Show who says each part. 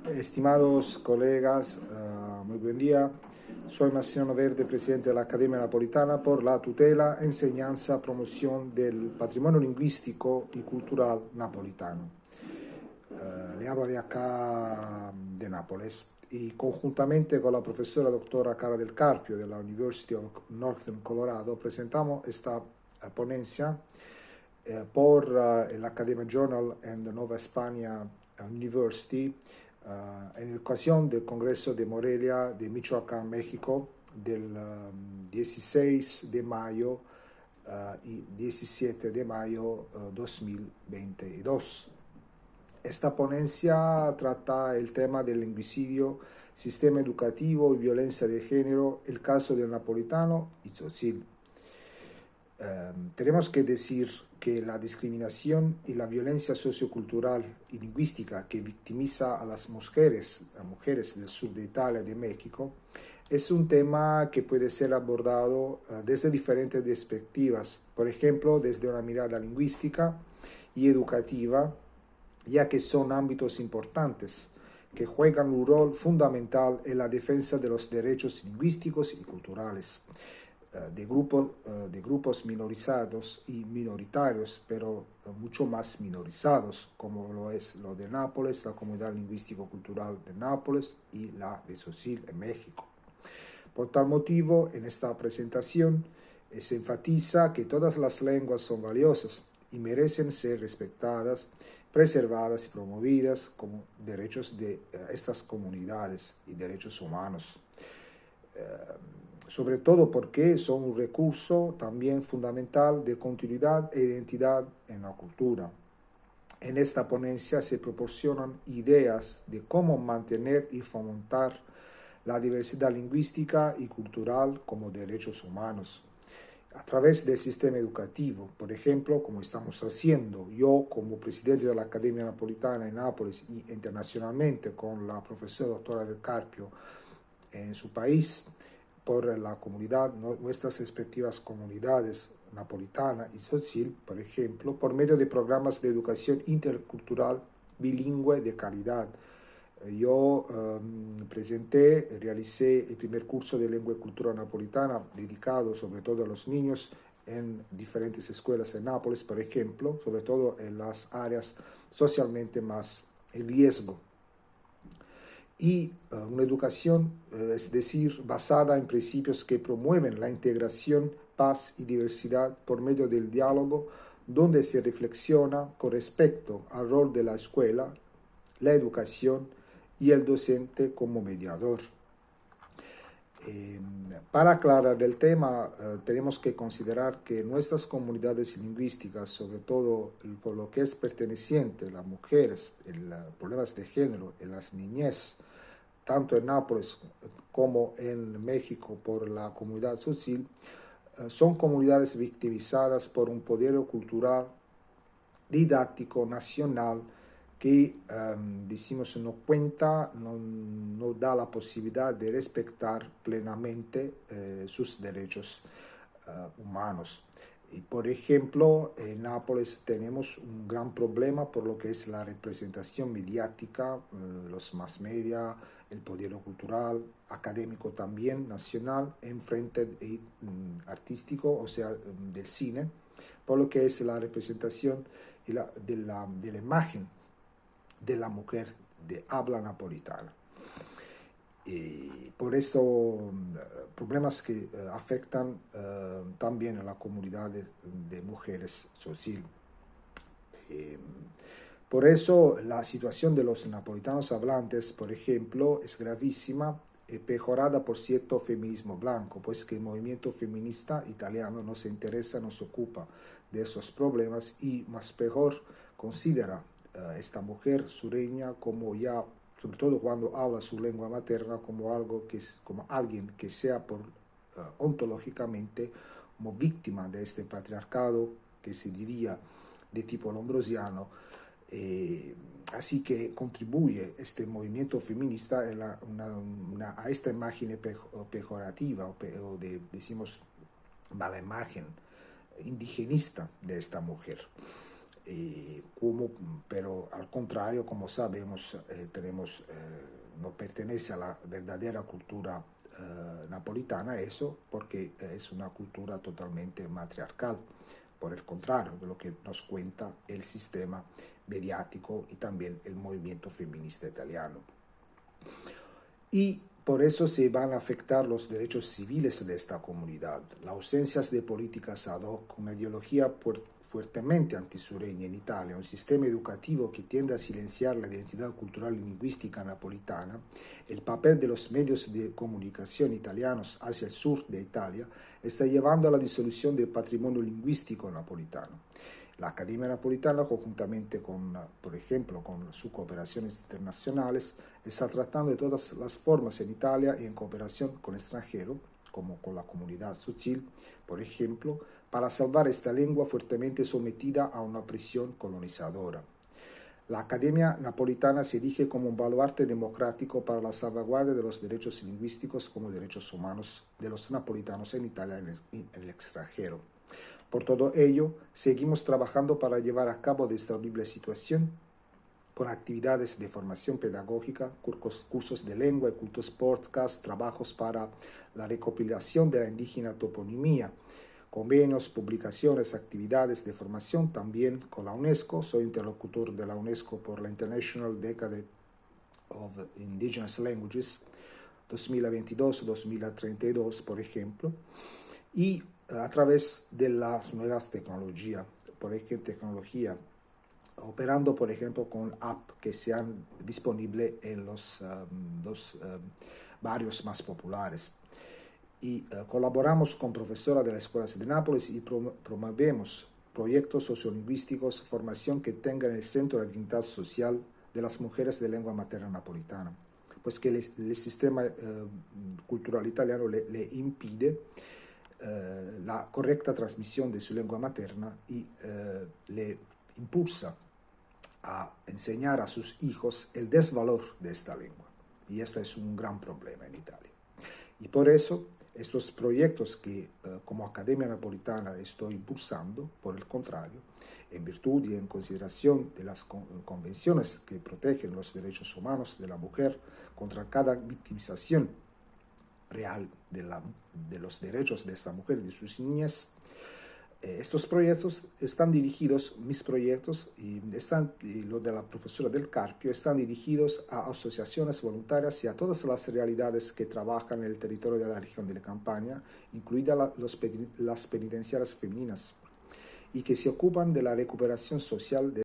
Speaker 1: Estimados colegas, muy buen día. Soy Massimiliano Verde, presidente de la Academia Napolitana por la tutela, enseñanza, promoción del patrimonio lingüístico y cultural napolitano. Le hablo de acá, de Nápoles, y conjuntamente con la profesora doctora Cara del Carpio de la University of Northern Colorado presentamos esta ponencia por el Academia Journal and the Nova España University en ocasión del Congreso de Morelia de Michoacán, México, del 16 de mayo y 17 de mayo 2022. Esta ponencia trata el tema del lingüicidio, sistema educativo y violencia de género, el caso del napolitano y Tzotzil. Tenemos que decir que la discriminación y la violencia sociocultural y lingüística que victimiza a las mujeres del sur de Italia y de México es un tema que puede ser abordado desde diferentes perspectivas, por ejemplo, desde una mirada lingüística y educativa, ya que son ámbitos importantes que juegan un rol fundamental en la defensa de los derechos lingüísticos y culturales de grupos minorizados y minoritarios, pero mucho más minorizados, como lo es lo de Nápoles, la comunidad lingüístico-cultural de Nápoles y la de Tzotzil en México. Por tal motivo, en esta presentación se enfatiza que todas las lenguas son valiosas y merecen ser respetadas, preservadas y promovidas como derechos de estas comunidades y derechos humanos. Sobre todo porque son un recurso también fundamental de continuidad e identidad en la cultura. En esta ponencia se proporcionan ideas de cómo mantener y fomentar la diversidad lingüística y cultural como derechos humanos a través del sistema educativo, por ejemplo, como estamos haciendo yo como presidente de la Academia Napolitana en Nápoles y internacionalmente con la profesora doctora del Carpio en su país, por la comunidad, nuestras respectivas comunidades napolitana y Tzotzil, por ejemplo, por medio de programas de educación intercultural bilingüe de calidad. Yo realicé el primer curso de lengua y cultura napolitana dedicado sobre todo a los niños en diferentes escuelas en Nápoles, por ejemplo, sobre todo en las áreas socialmente más en riesgo. Y una educación, es decir, basada en principios que promueven la integración, paz y diversidad por medio del diálogo, donde se reflexiona con respecto al rol de la escuela, la educación y el docente como mediador. Para aclarar el tema, tenemos que considerar que nuestras comunidades lingüísticas, sobre todo por lo que es perteneciente a las mujeres, problemas de género, en las niñez, tanto en Nápoles como en México por la comunidad Tzotzil, son comunidades victimizadas por un poder cultural didáctico nacional que, decimos, no cuenta, no da la posibilidad de respetar plenamente sus derechos humanos. Y por ejemplo, en Nápoles tenemos un gran problema por lo que es la representación mediática, los mass media, el poder cultural, académico también, nacional, en frente artístico, o sea, del cine, por lo que es la representación de la imagen de la mujer de habla napolitana. Y por eso problemas que afectan también a la comunidad de mujeres Tzotzil. Por eso la situación de los napolitanos hablantes, por ejemplo, es gravísima y mejorada por cierto feminismo blanco, pues que el movimiento feminista italiano no se interesa, no se ocupa de esos problemas y más peor considera esta mujer sureña como ya, sobre todo cuando habla su lengua materna, como algo que es, como alguien que sea por ontológicamente como víctima de este patriarcado que se diría de tipo lombrosiano. Así que contribuye este movimiento feminista a esta imagen pejorativa o decimos, mala imagen indigenista de esta mujer. pero al contrario, como sabemos, no pertenece a la verdadera cultura napolitana, eso porque es una cultura totalmente matriarcal, por el contrario de lo que nos cuenta el sistema mediático y también el movimiento feminista italiano. Y por eso se van a afectar los derechos civiles de esta comunidad. La ausencia de políticas ad hoc, una ideología fuertemente antisureña en Italia, un sistema educativo que tiende a silenciar la identidad cultural y lingüística napolitana, el papel de los medios de comunicación italianos hacia el sur de Italia, está llevando a la disolución del patrimonio lingüístico napolitano. La Academia Napolitana, conjuntamente con, por ejemplo, con sus cooperaciones internacionales, está tratando de todas las formas en Italia y en cooperación con el extranjero, como con la comunidad sutil, por ejemplo, para salvar esta lengua fuertemente sometida a una presión colonizadora. La Academia Napolitana se erige como un baluarte democrático para la salvaguardia de los derechos lingüísticos como derechos humanos de los napolitanos en Italia y en el extranjero. Por todo ello, seguimos trabajando para llevar a cabo de esta horrible situación con actividades de formación pedagógica, cursos de lengua y cultos podcasts, trabajos para la recopilación de la indígena toponimia, convenios, publicaciones, actividades de formación también con la UNESCO. Soy interlocutor de la UNESCO por la International Decade of Indigenous Languages 2022-2032, por ejemplo, y a través de las nuevas tecnologías, operando, por ejemplo, con apps que sean disponibles en los barrios más populares. Y colaboramos con profesoras de las escuelas de Nápoles y promovemos proyectos sociolingüísticos, formación que tenga en el centro la dignidad social de las mujeres de lengua materna napolitana, pues que el sistema cultural italiano le impide la correcta transmisión de su lengua materna y le impulsa a enseñar a sus hijos el desvalor de esta lengua. Y esto es un gran problema en Italia. Y por eso estos proyectos que como Academia Napolitana estoy impulsando, por el contrario, en virtud y en consideración de las convenciones que protegen los derechos humanos de la mujer contra cada victimización real de los derechos de esta mujer y de sus niñas, estos proyectos están dirigidos, mis proyectos y los de la profesora del Carpio, están dirigidos a asociaciones voluntarias y a todas las realidades que trabajan en el territorio de la región de la Campania, incluidas las penitenciarias femeninas, y que se ocupan de la recuperación social de